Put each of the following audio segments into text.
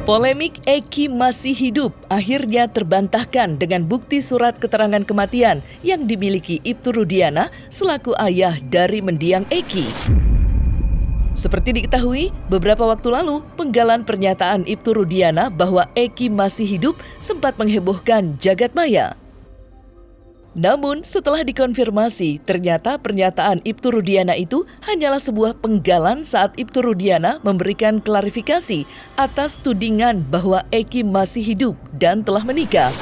Polemik Eki masih hidup akhirnya terbantahkan dengan bukti surat keterangan kematian yang dimiliki Ibtu Rudiana selaku ayah dari mendiang Eki. Seperti diketahui, beberapa waktu lalu penggalan pernyataan Ibtu Rudiana bahwa Eki masih hidup sempat menghebohkan jagat maya. Namun setelah dikonfirmasi, ternyata pernyataan Ibtu Rudiana itu hanyalah sebuah penggalan saat Ibtu Rudiana memberikan klarifikasi atas tudingan bahwa Eki masih hidup dan telah menikah.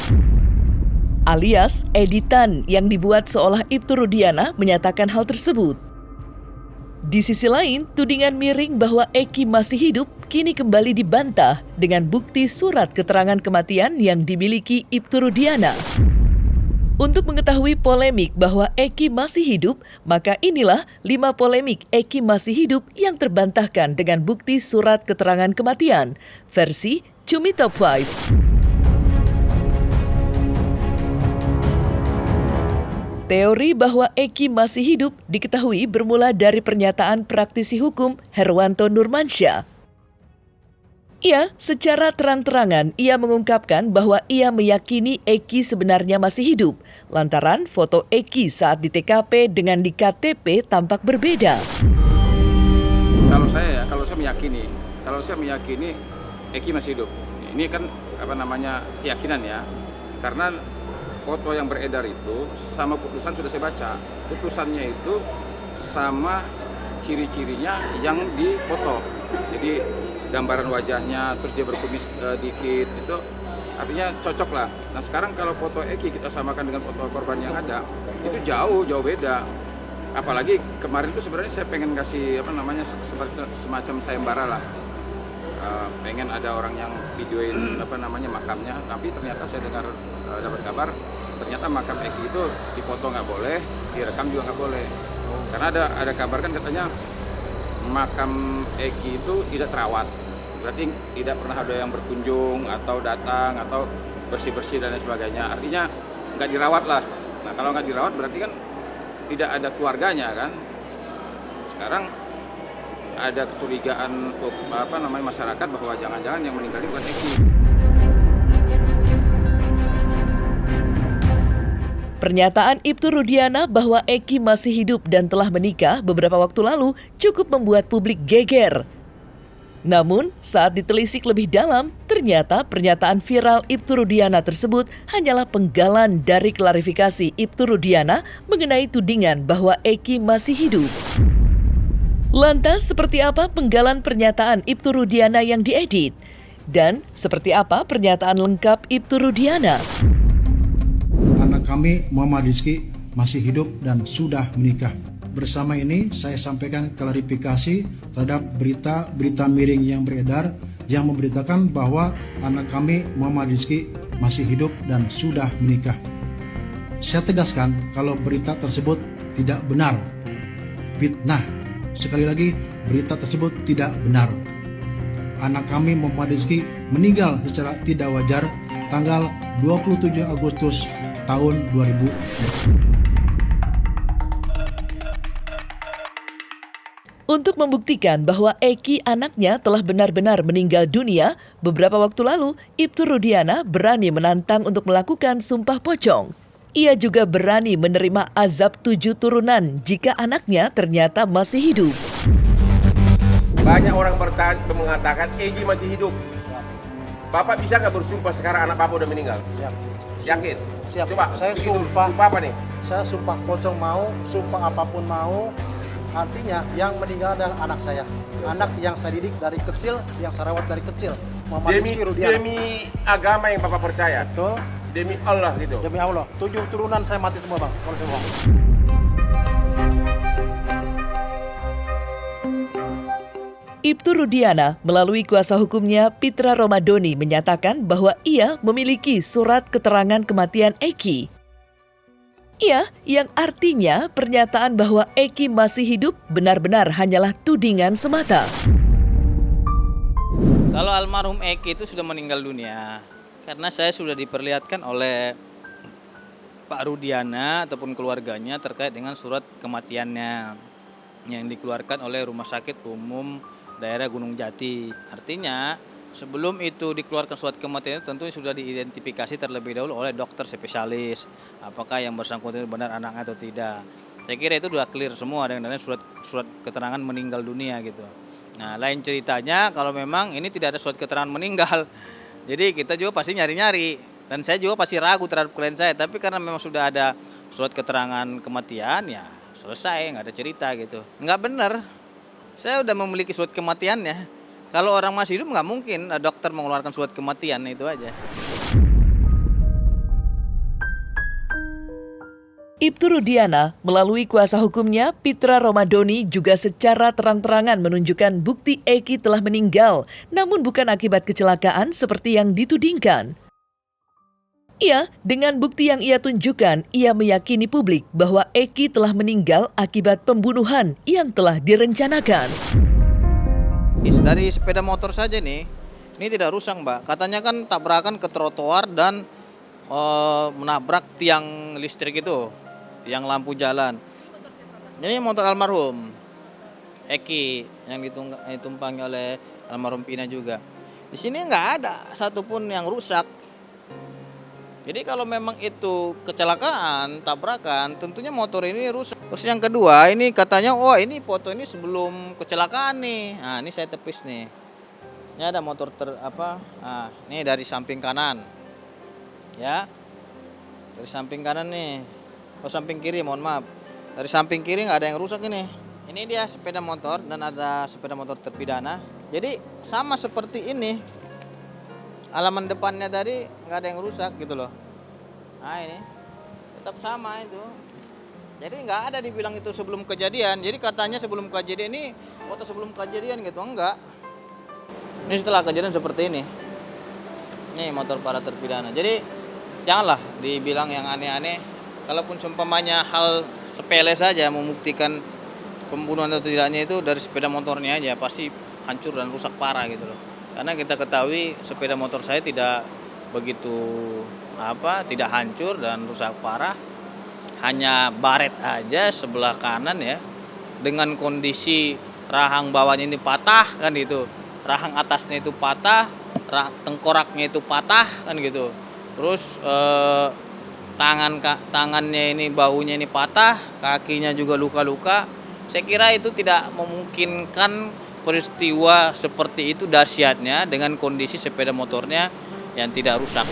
Alias editan yang dibuat seolah Ibtu Rudiana menyatakan hal tersebut. Di sisi lain, tudingan miring bahwa Eki masih hidup kini kembali dibantah dengan bukti surat keterangan kematian yang dimiliki Ibtu Rudiana. Untuk mengetahui polemik bahwa Eki masih hidup, maka inilah 5 polemik Eki masih hidup yang terbantahkan dengan bukti surat keterangan kematian, versi Cumi Top 5. Teori bahwa Eki masih hidup diketahui bermula dari pernyataan praktisi hukum Herwanto Nurmansyah. Ia secara terang-terangan mengungkapkan bahwa ia meyakini Eki sebenarnya masih hidup, lantaran foto Eki saat di TKP dengan di KTP tampak berbeda. Kalau saya meyakini Eki masih hidup. Ini kan keyakinan ya, karena foto yang beredar itu sama putusan sudah saya baca. Putusannya itu sama ciri-cirinya yang difoto. Jadi gambaran wajahnya, terus dia berkumis dikit, itu artinya cocok lah. Nah sekarang kalau foto Eki kita samakan dengan foto korban yang ada, itu jauh beda. Apalagi kemarin itu sebenarnya saya pengen kasih semacam sayembara lah. Pengen ada orang yang videoin makamnya, tapi ternyata saya dengar dapat kabar ternyata makam Eki itu dipoto nggak boleh, direkam juga nggak boleh. Karena ada kabar kan katanya makam Eki itu tidak terawat, berarti tidak pernah ada yang berkunjung atau datang atau bersih-bersih dan lain sebagainya. Artinya nggak dirawat lah. Nah kalau nggak dirawat berarti kan tidak ada keluarganya kan. Sekarang ada kecurigaan masyarakat bahwa jangan-jangan yang meninggal itu bukan Eki. Pernyataan Ibtu Rudiana bahwa Eki masih hidup dan telah menikah beberapa waktu lalu cukup membuat publik geger. Namun, saat ditelisik lebih dalam, ternyata pernyataan viral Ibtu Rudiana tersebut hanyalah penggalan dari klarifikasi Ibtu Rudiana mengenai tudingan bahwa Eki masih hidup. Lantas, seperti apa penggalan pernyataan Ibtu Rudiana yang diedit? Dan seperti apa pernyataan lengkap Ibtu Rudiana? Anak kami, Muhammad Rizky, masih hidup dan sudah menikah. Bersama ini saya sampaikan klarifikasi terhadap berita miring yang beredar yang memberitakan bahwa anak kami, Muhammad Rizky, masih hidup dan sudah menikah. Saya tegaskan kalau berita tersebut tidak benar. Fitnah. Sekali lagi, berita tersebut tidak benar. Anak kami, Muhammad Rizky, meninggal secara tidak wajar tanggal 27 Agustus tahun 2000. Untuk membuktikan bahwa Eki anaknya telah benar-benar meninggal dunia, beberapa waktu lalu Ibtu Rudiana berani menantang untuk melakukan sumpah pocong. Ia juga berani menerima azab 7 turunan jika anaknya ternyata masih hidup. Banyak orang mengatakan Eki masih hidup. Bapak bisa nggak bersumpah sekarang anak Bapak udah meninggal? Siap. Yakin? Siap. Coba, saya begitu. sumpah. Sumpah apa nih? Saya sumpah pocong mau, sumpah apapun mau. Artinya yang meninggal adalah anak saya. Anak yang saya didik dari kecil, yang saya rawat dari kecil. Muhammad Rizky Rudiana. Demi agama yang Bapak percaya? Betul. Demi Allah gitu? Demi Allah. 7 turunan saya mati semua bang, kalau semua. Ibtu Rudiana melalui kuasa hukumnya Pitra Romadoni menyatakan bahwa ia memiliki surat keterangan kematian Eki. Yang artinya pernyataan bahwa Eki masih hidup benar-benar hanyalah tudingan semata. Kalau almarhum Eki itu sudah meninggal dunia, karena saya sudah diperlihatkan oleh Pak Rudiana ataupun keluarganya terkait dengan surat kematiannya yang dikeluarkan oleh Rumah Sakit Umum Daerah Gunung Jati. Artinya Sebelum itu dikeluarkan surat kematian itu tentunya sudah diidentifikasi terlebih dahulu oleh dokter spesialis. Apakah yang bersangkutan benar anaknya atau tidak. Saya kira itu sudah clear semua dengan surat keterangan meninggal dunia gitu. Nah, lain ceritanya kalau memang ini tidak ada surat keterangan meninggal. Jadi kita juga pasti nyari-nyari. Dan saya juga pasti ragu terhadap klien saya. Tapi karena memang sudah ada surat keterangan kematian, ya selesai, nggak ada cerita gitu. Nggak benar. Saya udah memiliki surat kematiannya. Kalau orang masih hidup nggak mungkin dokter mengeluarkan surat kematian, itu aja. Ibtu Rudiana melalui kuasa hukumnya Pitra Romadoni juga secara terang-terangan menunjukkan bukti Eki telah meninggal, namun bukan akibat kecelakaan seperti yang ditudingkan. Iya, dengan bukti yang ia tunjukkan, ia meyakini publik bahwa Eki telah meninggal akibat pembunuhan yang telah direncanakan. Dari sepeda motor saja nih, ini tidak rusak Mbak. Katanya kan tabrakan ke trotoar dan menabrak tiang listrik itu, tiang lampu jalan. Ini motor almarhum Eki yang ditumpangi oleh almarhum Pina juga. Di sini nggak ada satupun yang rusak. Jadi kalau memang itu kecelakaan, tabrakan, tentunya motor ini rusak. Terus yang kedua, ini katanya, oh ini foto ini sebelum kecelakaan nih. Nah, ini saya tepis nih. Ini ada motor nah, ini dari samping kanan. Ya. Dari samping kanan nih. Oh, samping kiri, mohon maaf. Dari samping kiri nggak ada yang rusak ini. Ini dia sepeda motor dan ada sepeda motor terpidana. Jadi sama seperti ini. Halaman depannya tadi nggak ada yang rusak gitu loh. Nah ini tetap sama itu. Jadi nggak ada dibilang itu sebelum kejadian. Jadi katanya sebelum kejadian ini foto sebelum kejadian gitu, enggak. Ini setelah kejadian seperti ini. Ini motor para terpidana. Jadi janganlah dibilang yang aneh-aneh. Kalaupun seumpamanya hal sepele saja membuktikan pembunuhan atau tidaknya itu dari sepeda motornya aja pasti hancur dan rusak parah gitu loh. Karena kita ketahui sepeda motor saya tidak begitu tidak hancur dan rusak parah. Hanya baret aja sebelah kanan ya. Dengan kondisi rahang bawahnya ini patah kan gitu. Rahang atasnya itu patah, tengkoraknya itu patah kan gitu. Terus tangannya ini, bahunya ini patah, kakinya juga luka-luka. Saya kira itu tidak memungkinkan peristiwa seperti itu dahsyatnya dengan kondisi sepeda motornya yang tidak rusak.